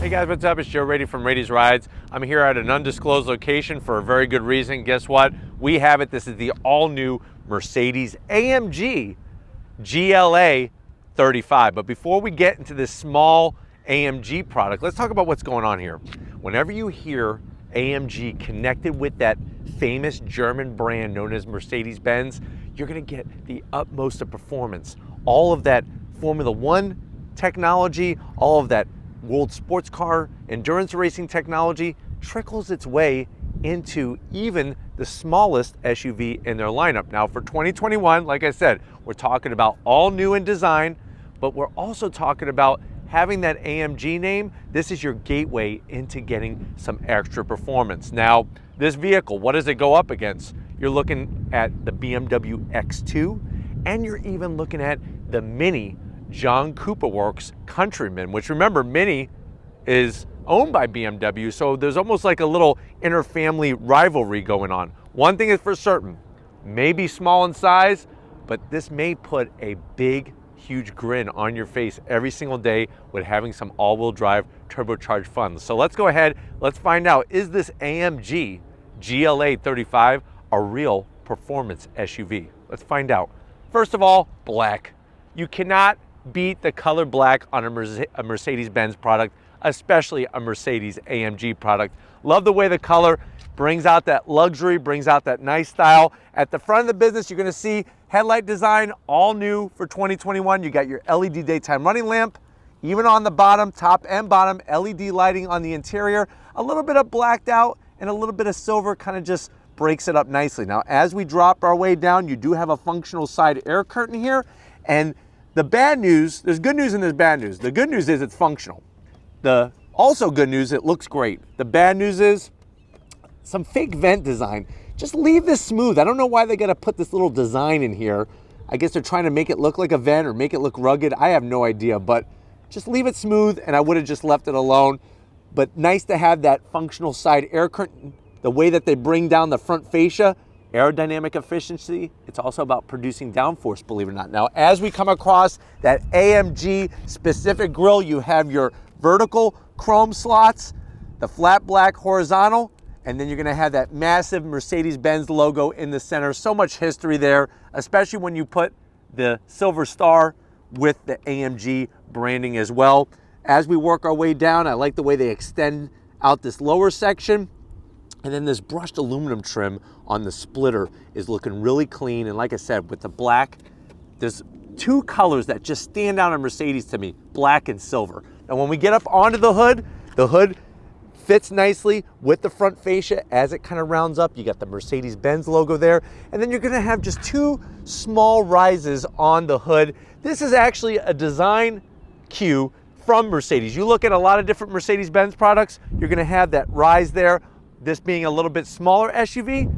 Hey guys, what's up? It's Joe Rady from Rady's Rides. I'm here at an undisclosed location for a very good reason. Guess what? We have it. This is the all-new Mercedes AMG GLA 35. But before we get into this small AMG product, let's talk about what's going on here. Whenever you hear AMG connected with that famous German brand known as Mercedes Benz, you're gonna get the utmost of performance. All of that Formula One technology, all of that world sports car endurance racing technology trickles its way into even the smallest SUV in their lineup. Now for 2021, like I said, we're talking about all new in design, but we're also talking about having that AMG name. This is your gateway into getting some extra performance. Now, this vehicle, what does it go up against? You're looking at the BMW X2, and you're even looking at the Mini John Cooper Works Countryman, which remember, Mini is owned by BMW, so there's almost like a little inter-family rivalry going on. One thing is for certain, may be small in size, but this may put a big, huge grin on your face every single day with having some all-wheel drive turbocharged fun. So let's go ahead, let's find out, is this AMG GLA 35 a real performance SUV? Let's find out. First of all, black. You cannot beat the color black on a Mercedes Benz product, especially a Mercedes AMG product. Love the way the color brings out that luxury, brings out that nice style. At the front of the business, you're gonna see headlight design, all new for 2021. You got your LED daytime running lamp, even on the bottom, top and bottom, LED lighting on the interior. A little bit of blacked out and a little bit of silver kind of just breaks it up nicely. Now, as we drop our way down, you do have a functional side air curtain here, and the bad news, there's good news and there's bad news. The good news is it's functional. The also good news, it looks great. The bad news is some fake vent design. Just leave this smooth. I don't know why they gotta put this little design in here. I guess they're trying to make it look like a vent or make it look rugged. I have no idea, but just leave it smooth and I would have just left it alone. But nice to have that functional side air curtain. The way that they bring down the front fascia, aerodynamic efficiency, it's also about producing downforce, believe it or not. Now, as we come across that AMG specific grille, you have your vertical chrome slots, the flat black horizontal, and then you're gonna have that massive Mercedes-Benz logo in the center. So much history there, especially when you put the silver star with the AMG branding as well. As we work our way down, I like the way they extend out this lower section. And then this brushed aluminum trim on the splitter is looking really clean. And like I said, with the black, there's two colors that just stand out on Mercedes to me, black and silver. And when we get up onto the hood fits nicely with the front fascia as it kind of rounds up. You got the Mercedes-Benz logo there. And then you're gonna have just two small rises on the hood. This is actually a design cue from Mercedes. You look at a lot of different Mercedes-Benz products, you're gonna have that rise there. This being a little bit smaller SUV,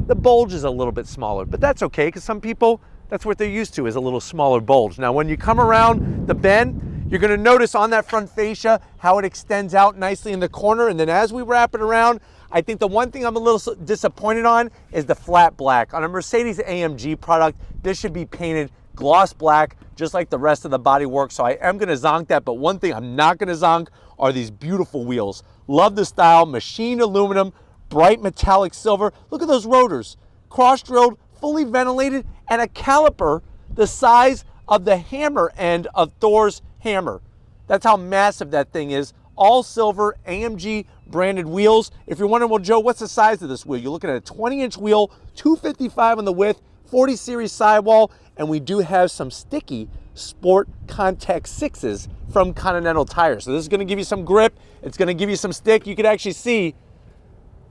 the bulge is a little bit smaller, but that's okay because some people, that's what they're used to, is a little smaller bulge. Now, when you come around the bend, you're gonna notice on that front fascia how it extends out nicely in the corner, and then as we wrap it around, I think the one thing I'm a little disappointed on is the flat black. On a Mercedes AMG product, this should be painted gloss black, just like the rest of the bodywork, so I am gonna zonk that, but one thing I'm not gonna zonk are these beautiful wheels. Love the style, machined aluminum, bright metallic silver. Look at those rotors, cross-drilled, fully ventilated, and a caliper the size of the hammer end of Thor's hammer. That's how massive that thing is. All silver AMG branded wheels. If you're wondering, well, Joe, what's the size of this wheel? You're looking at a 20-inch wheel, 255 on the width, 40 series sidewall, and we do have some sticky Sport Contact 6s from Continental Tires. So this is gonna give you some grip, it's gonna give you some stick. You can actually see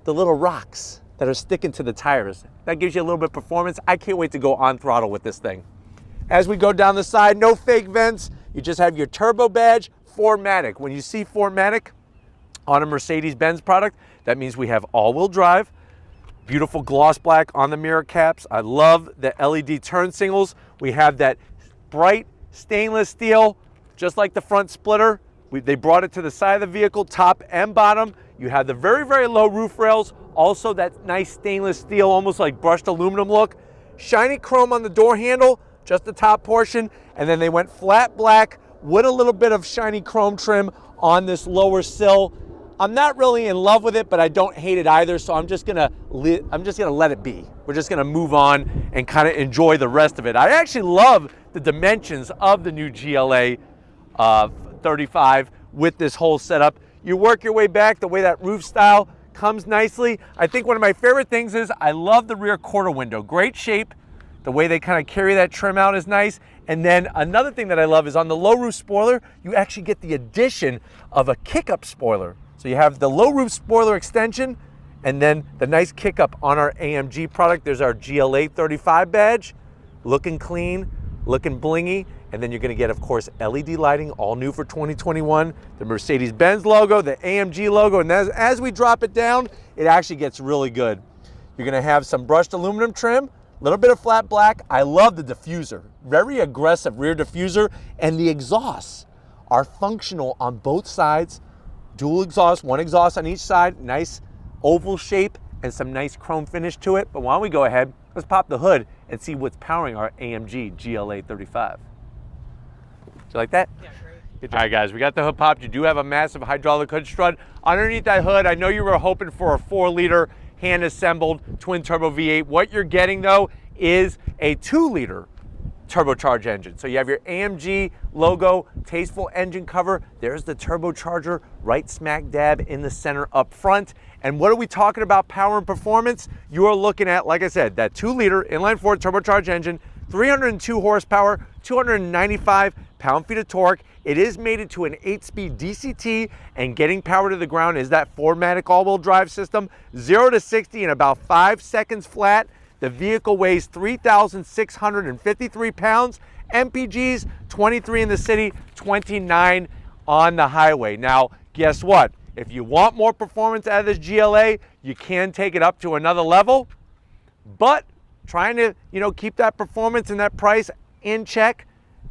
the little rocks that are sticking to the tires. That gives you a little bit of performance. I can't wait to go on throttle with this thing. As we go down the side, no fake vents. You just have your turbo badge, 4MATIC. When you see 4MATIC on a Mercedes-Benz product, that means we have all-wheel drive, beautiful gloss black on the mirror caps. I love the LED turn signals. We have that bright stainless steel, just like the front splitter. They brought it to the side of the vehicle, top and bottom. You have the very, very low roof rails. Also that nice stainless steel, almost like brushed aluminum look. Shiny chrome on the door handle, just the top portion. And then they went flat black with a little bit of shiny chrome trim on this lower sill. I'm not really in love with it, but I don't hate it either, so I'm just gonna let it be. We're just gonna move on and kind of enjoy the rest of it. I actually love the dimensions of the new GLA 35 with this whole setup. You work your way back, the way that roof style comes nicely. I think one of my favorite things is I love the rear quarter window. Great shape. The way they kind of carry that trim out is nice. And then another thing that I love is on the low roof spoiler, you actually get the addition of a kick-up spoiler. So you have the low roof spoiler extension and then the nice kick-up on our AMG product. There's our GLA 35 badge, looking clean, looking blingy. And then you're gonna get, of course, LED lighting, all new for 2021, the Mercedes Benz logo, the AMG logo, and as we drop it down, it actually gets really good. You're gonna have some brushed aluminum trim, a little bit of flat black. I love the diffuser, very aggressive rear diffuser, and the exhausts are functional on both sides. Dual exhaust, one exhaust on each side, nice oval shape and some nice chrome finish to it. But why don't we go ahead, let's pop the hood and see what's powering our AMG GLA 35. Do you like that? Yeah, great. All right, guys, we got the hood popped. You do have a massive hydraulic hood strut. Underneath that hood, I know you were hoping for a 4-liter hand-assembled twin-turbo V8. What you're getting, though, is a 2-liter turbocharged engine. So you have your AMG logo, tasteful engine cover. There's the turbocharger right smack dab in the center up front. And what are we talking about power and performance? You are looking at, like I said, that 2-liter inline-4 turbocharged engine, 302 horsepower, 295 pound-feet of torque. It is mated to an 8-speed DCT, and getting power to the ground is that 4-matic all-wheel drive system, 0 to 60 in about 5 seconds flat. The vehicle weighs 3,653 pounds, MPGs 23 in the city, 29 on the highway. Now, guess what? If you want more performance out of this GLA, you can take it up to another level, but trying to, keep that performance and that price in check,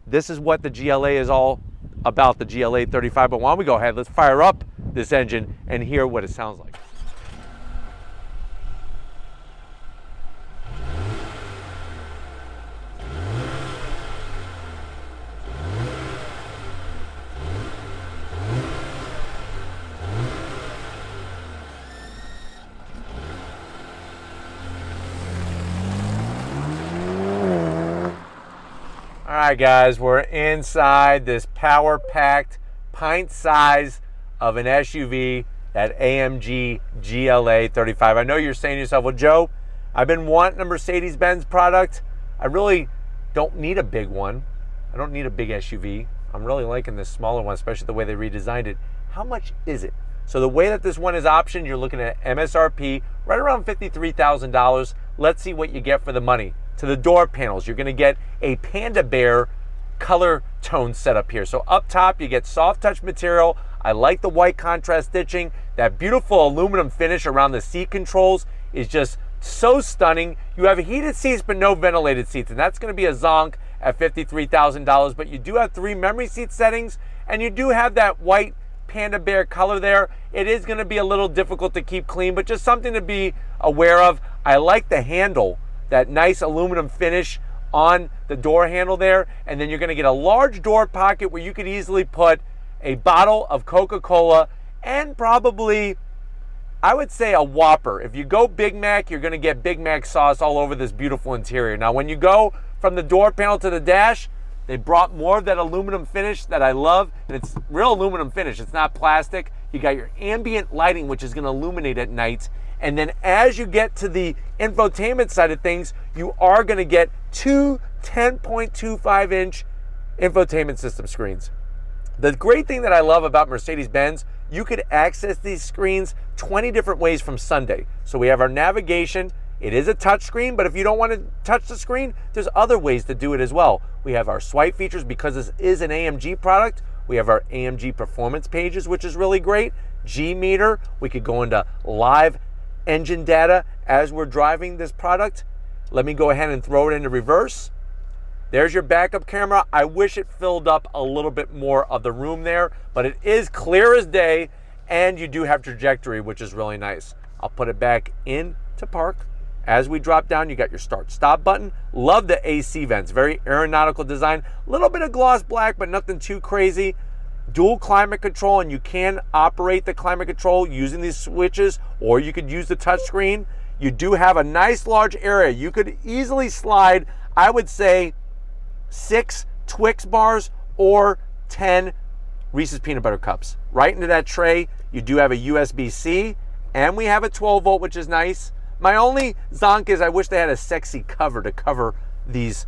this is what the GLA is all about, the GLA 35. But why don't we go ahead, let's fire up this engine and hear what it sounds like. All right, guys, we're inside this power-packed pint size of an SUV, that AMG GLA 35. I know you're saying to yourself, well, Joe, I've been wanting a Mercedes Benz product. I really don't need a big one. I don't need a big SUV. I'm really liking this smaller one, especially the way they redesigned it. How much is it? So the way that this one is optioned, you're looking at MSRP right around $53,000. Let's see what you get for the money. To the door panels, you're gonna get a Panda Bear color tone setup here. So up top, you get soft touch material. I like the white contrast stitching. That beautiful aluminum finish around the seat controls is just so stunning. You have heated seats, but no ventilated seats, and that's gonna be a zonk at $53,000, but you do have 3 memory seat settings, and you do have that white Panda Bear color there. It is gonna be a little difficult to keep clean, but just something to be aware of. I like the handle, that nice aluminum finish on the door handle there, and then you're gonna get a large door pocket where you could easily put a bottle of Coca-Cola and probably, I would say, a Whopper. If you go Big Mac, you're gonna get Big Mac sauce all over this beautiful interior. Now, when you go from the door panel to the dash, they brought more of that aluminum finish that I love, and it's real aluminum finish, it's not plastic. You got your ambient lighting, which is gonna illuminate at night. And then as you get to the infotainment side of things, you are gonna get 2 10.25-inch infotainment system screens. The great thing that I love about Mercedes-Benz, you could access these screens 20 different ways from Sunday. So we have our navigation. It is a touch screen, but if you don't want to touch the screen, there's other ways to do it as well. We have our swipe features because this is an AMG product. We have our AMG performance pages, which is really great. G meter, we could go into live engine data as we're driving this product. Let me go ahead and throw it into reverse. There's your backup camera. I wish it filled up a little bit more of the room there, but it is clear as day, and you do have trajectory, which is really nice. I'll put it back in to park. As we drop down, you got your start-stop button. Love the AC vents, very aeronautical design. A little bit of gloss black, but nothing too crazy. Dual climate control, and you can operate the climate control using these switches, or you could use the touchscreen. You do have a nice large area. You could easily slide, I would say, 6 Twix bars or 10 Reese's Peanut Butter Cups right into that tray. You do have a USB-C, and we have a 12 volt, which is nice. My only zonk is I wish they had a sexy cover to cover these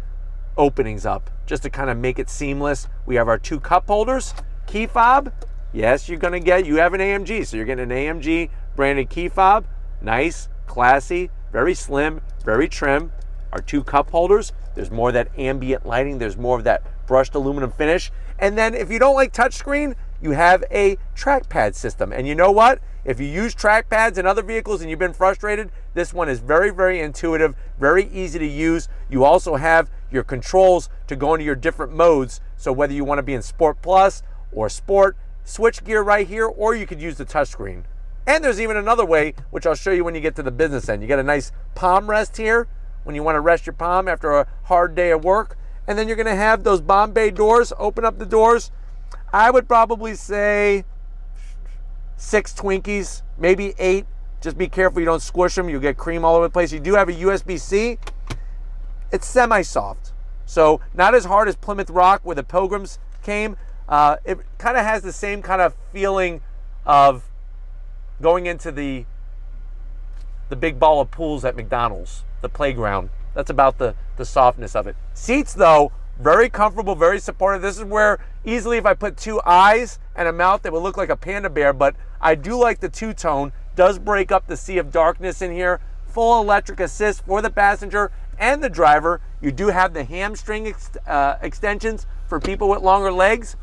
openings up, just to kind of make it seamless. We have our 2 cup holders, key fob. Yes, you have an AMG, so you're getting an AMG branded key fob. Nice, classy, very slim, very trim. Our 2 cup holders. There's more of that ambient lighting. There's more of that brushed aluminum finish. And then if you don't like touchscreen, you have a trackpad system. And you know what? If you use trackpads in other vehicles and you've been frustrated, this one is very, very intuitive, very easy to use. You also have your controls to go into your different modes. So whether you want to be in Sport Plus or Sport, switch gear right here, or you could use the touchscreen. And there's even another way, which I'll show you when you get to the business end. You got a nice palm rest here when you want to rest your palm after a hard day of work. And then you're going to have those Bombay doors. Open up the doors. I would probably say 6 Twinkies, maybe 8. Just be careful you don't squish them. You'll get cream all over the place. You do have a USB-C. It's semi-soft. So not as hard as Plymouth Rock where the Pilgrims came. It kind of has the same kind of feeling of going into the big ball of pools at McDonald's, the playground. That's about the softness of it. Seats, though, very comfortable, very supportive. This is where easily if I put 2 eyes and a mouth, it would look like a panda bear, but I do like the two-tone. Does break up the sea of darkness in here. Full electric assist for the passenger and the driver. You do have the hamstring extensions for people with longer legs,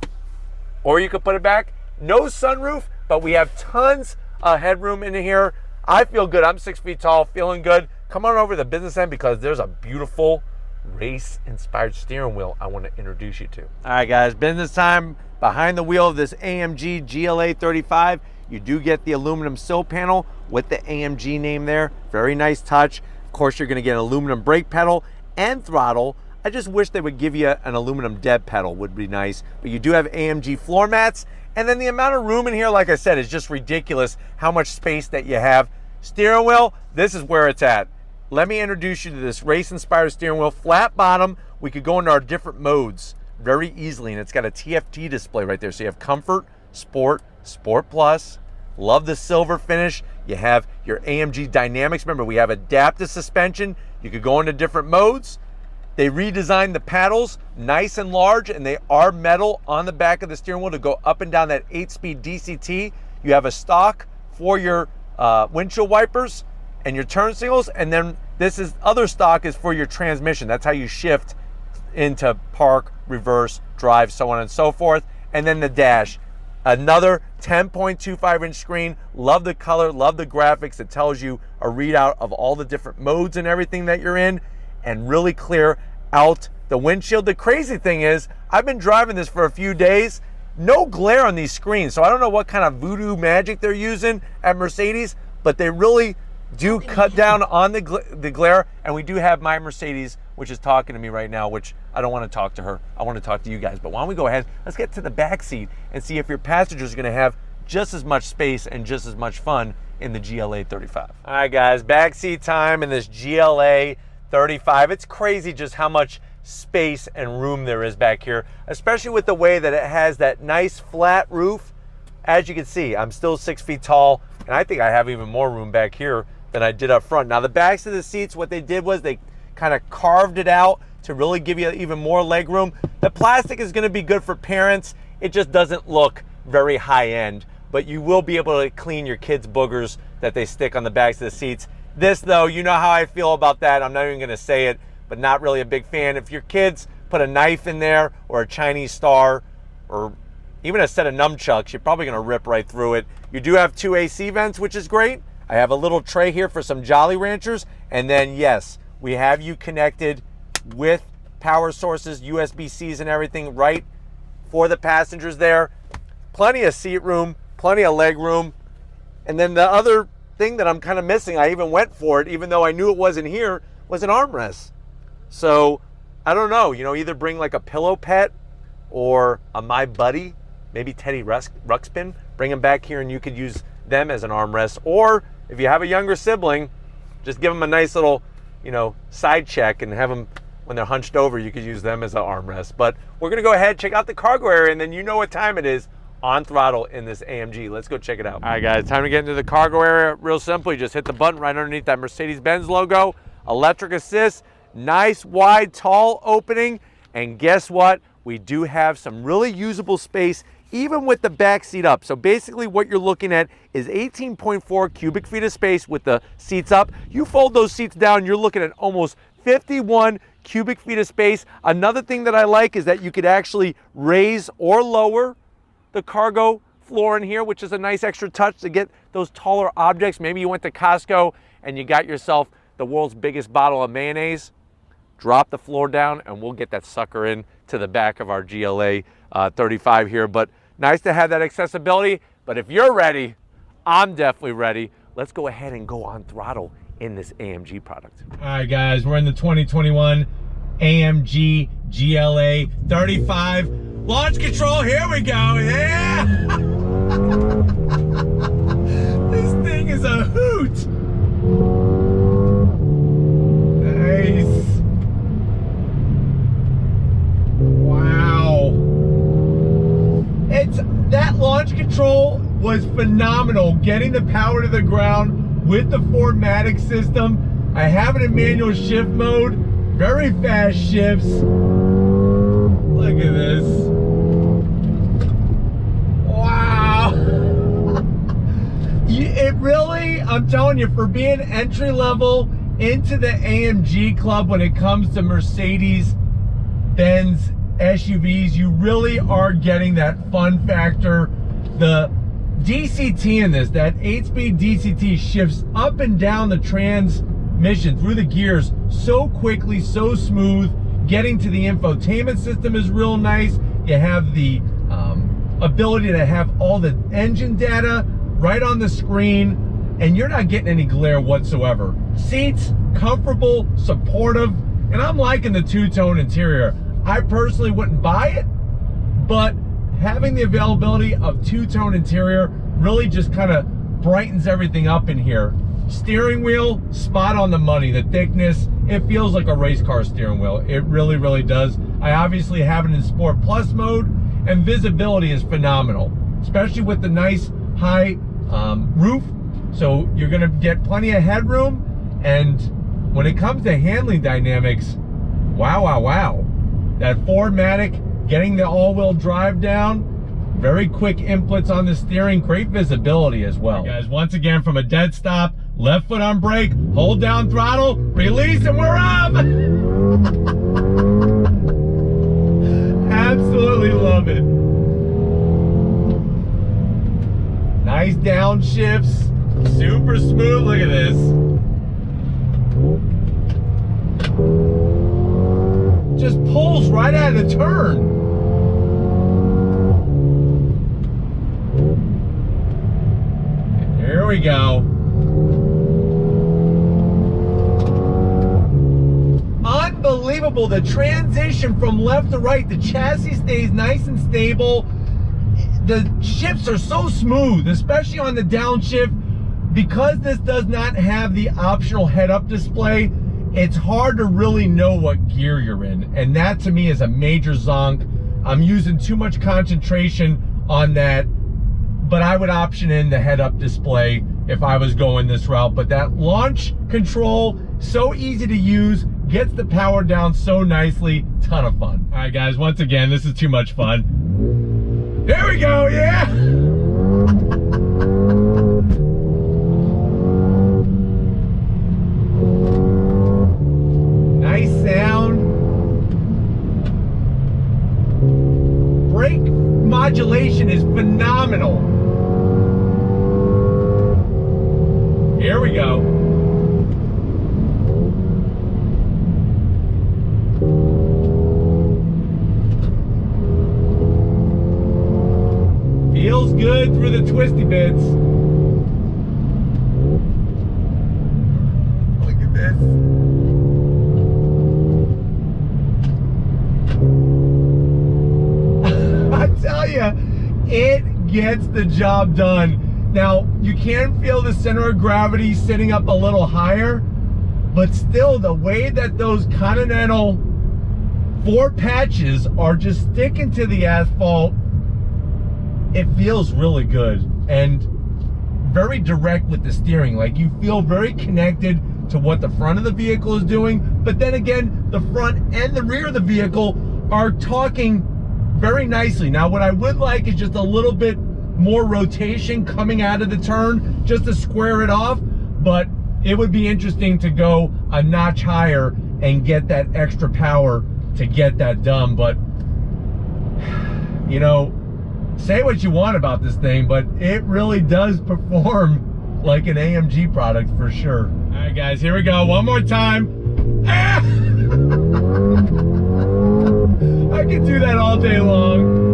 or you could put it back. No sunroof, but we have tons of headroom in here. I feel good. I'm 6 feet tall, feeling good. Come on over to the business end because there's a beautiful race-inspired steering wheel I want to introduce you to. All right, guys, business time. Behind the wheel of this AMG GLA 35, you do get the aluminum sill panel with the AMG name there. Very nice touch. Of course, you're going to get an aluminum brake pedal and throttle. I just wish they would give you an aluminum dead pedal, would be nice. But you do have AMG floor mats. And then the amount of room in here, like I said, is just ridiculous how much space that you have. Steering wheel, this is where it's at. Let me introduce you to this race-inspired steering wheel. Flat bottom, we could go into our different modes very easily, and it's got a TFT display right there. So you have Comfort, Sport, Sport Plus. Love the silver finish. You have your AMG Dynamics. Remember, we have adaptive suspension. You could go into different modes. They redesigned the paddles, nice and large, and they are metal on the back of the steering wheel to go up and down that 8-speed DCT. You have a stock for your windshield wipers and your turn signals, and then this is other stock is for your transmission. That's how you shift into park, reverse, drive, so on and so forth. And then the dash, another 10.25-inch screen. Love the color, love the graphics. It tells you a readout of all the different modes and everything that you're in, and really clear out the windshield. The crazy thing is, I've been driving this for a few days. No glare on these screens, so I don't know what kind of voodoo magic they're using at Mercedes, but they really do cut down on the glare. And we do have my Mercedes, which is talking to me right now, which I don't want to talk to her. I want to talk to you guys. But why don't we go ahead, let's get to the back seat and see if your passengers are going to have just as much space and just as much fun in the GLA 35. All right, guys, back seat time in this GLA 35. It's crazy just how much space and room there is back here, especially with the way that it has that nice flat roof. As you can see, I'm still 6 feet tall, and I think I have even more room back here than I did up front. Now the backs of the seats, what they did was they kind of carved it out to really give you even more leg room. The plastic is going to be good for parents. It just doesn't look very high end, but you will be able to clean your kids' boogers that they stick on the backs of the seats. This though, you know how I feel about that. I'm not even going to say it, but not really a big fan. If your kids put a knife in there or a Chinese star or even a set of nunchucks, you're probably going to rip right through it. You do have 2 AC vents, which is great. I have a little tray here for some Jolly Ranchers. And then, yes, we have you connected with power sources, USB-Cs and everything right for the passengers there. Plenty of seat room, plenty of leg room. And then the other thing that I'm kind of missing, I even went for it, even though I knew it wasn't here, was an armrest. So I don't know, you know, either bring like a pillow pet or a My Buddy, maybe Teddy Ruxpin, bring them back here and you could use them as an armrest. Or if you have a younger sibling, just give them a nice little, you know, side check and have them, when they're hunched over, you could use them as an armrest. But we're gonna go ahead, check out the cargo area, and then you know what time it is on throttle in this AMG. Let's go check it out. All right, guys, time to get into the cargo area. Real simple, you just hit the button right underneath that Mercedes Benz logo, electric assist, nice, wide, tall opening, and guess what? We do have some really usable space even with the back seat up. So basically what you're looking at is 18.4 cubic feet of space with the seats up. You fold those seats down, you're looking at almost 51 cubic feet of space. Another thing that I like is that you could actually raise or lower the cargo floor in here, which is a nice extra touch to get those taller objects. Maybe you went to Costco and you got yourself the world's biggest bottle of mayonnaise. Drop the floor down and we'll get that sucker in to the back of our GLA 35 here. But nice to have that accessibility. But if you're ready, I'm definitely ready. Let's go ahead and go on throttle in this AMG product. All right, guys, we're in the 2021 AMG GLA 35. Launch control, here we go, yeah! This thing is a hoot! Nice. Wow. That launch control was phenomenal. Getting the power to the ground with the 4MATIC system. I have it in manual shift mode. Very fast shifts. Look at this. Wow. It really, I'm telling you, for being entry level into the AMG club when it comes to Mercedes Benz SUVs, you really are getting that fun factor. The DCT in this, that 8-speed DCT shifts up and down the transmission through the gears so quickly, so smooth. Getting to the infotainment system is real nice. You have the ability to have all the engine data right on the screen, and you're not getting any glare whatsoever. Seats, comfortable, supportive, and I'm liking the two-tone interior. I personally wouldn't buy it, but having the availability of two-tone interior really just kind of brightens everything up in here. Steering wheel, spot on the money. The thickness, it feels like a race car steering wheel. It really, really does. I obviously have it in Sport Plus mode, and visibility is phenomenal, especially with the nice high roof. So you're gonna get plenty of headroom, and when it comes to handling dynamics, wow, wow, wow. That 4MATIC, getting the all-wheel drive down, very quick inputs on the steering, great visibility as well. Right, guys, once again from a dead stop, left foot on brake, hold down throttle, release, and we're up! Absolutely love it. Nice downshifts, super smooth, look at this. Just pulls right out of the turn. Here we go. Unbelievable, the transition from left to right, the chassis stays nice and stable. The shifts are so smooth, especially on the downshift. Because this does not have the optional head-up display, it's hard to really know what gear you're in, and that to me is a major zonk. I'm using too much concentration on that, but I would option in the head-up display if I was going this route. But that launch control, so easy to use, gets the power down so nicely, ton of fun. All right, guys, once again, this is too much fun. Here we go, yeah! Brake modulation is phenomenal. Here we go. Feels good through the twisty bits. it gets the job done. Now, you can feel the center of gravity sitting up a little higher, but still the way that those Continental 4 patches are just sticking to the asphalt, it feels really good and very direct with the steering. Like, you feel very connected to what the front of the vehicle is doing, but then again, the front and the rear of the vehicle are talking very nicely. Now, what I would like is just a little bit more rotation coming out of the turn just to square it off, but it would be interesting to go a notch higher and get that extra power to get that done. But you know, say what you want about this thing, but it really does perform like an AMG product for sure. All right, guys, here we go. One more time. Ah! I could do that all day long.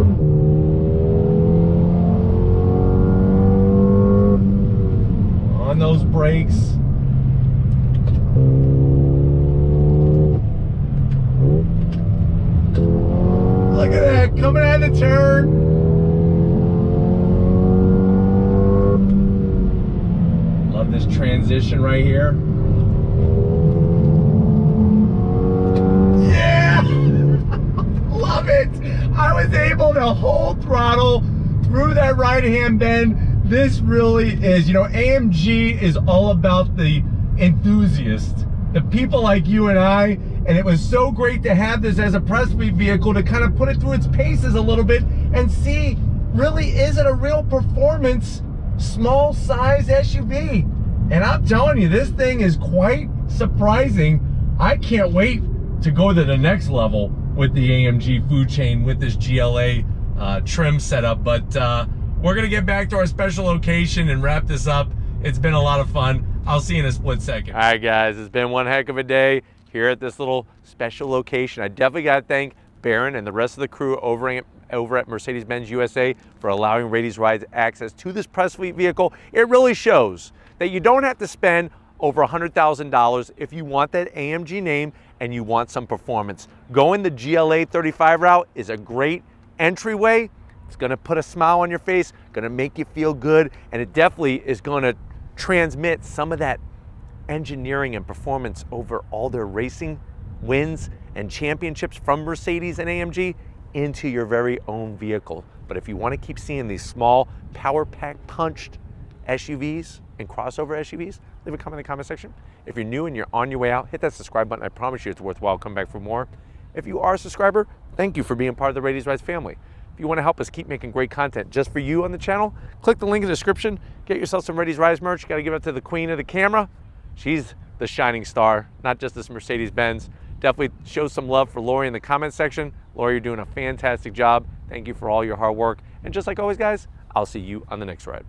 On those brakes. Look at that, coming out of the turn. Love this transition right here. Yeah! Love it! I was able to hold throttle through that right-hand bend. This really is, you know, AMG is all about the enthusiast, the people like you and I, and it was so great to have this as a press week vehicle to kind of put it through its paces a little bit and see, really, is it a real performance small size SUV? And I'm telling you, this thing is quite surprising. I can't wait to go to the next level with the AMG food chain with this GLA trim setup, but we're gonna get back to our special location and wrap this up. It's been a lot of fun. I'll see you in a split second. All right, guys, it's been one heck of a day here at this little special location. I definitely gotta thank Baron and the rest of the crew over at Mercedes Benz USA for allowing Radies Rides access to this press fleet vehicle. It really shows that you don't have to spend over $100,000 if you want that AMG name and you want some performance. Going the GLA 35 route is a great entryway. It's gonna put a smile on your face, gonna make you feel good, and it definitely is gonna transmit some of that engineering and performance over all their racing wins and championships from Mercedes and AMG into your very own vehicle. But if you wanna keep seeing these small, power pack punched SUVs and crossover SUVs, leave a comment in the comment section. If you're new and you're on your way out, hit that subscribe button. I promise you it's worthwhile. Come back for more. If you are a subscriber, thank you for being part of the Radies Rides family. If you want to help us keep making great content just for you on the channel, click the link in the description. Get yourself some Radies Rides merch. You got to give it to the queen of the camera. She's the shining star, not just this Mercedes Benz. Definitely show some love for Lori in the comment section. Lori, you're doing a fantastic job. Thank you for all your hard work. And just like always, guys, I'll see you on the next ride.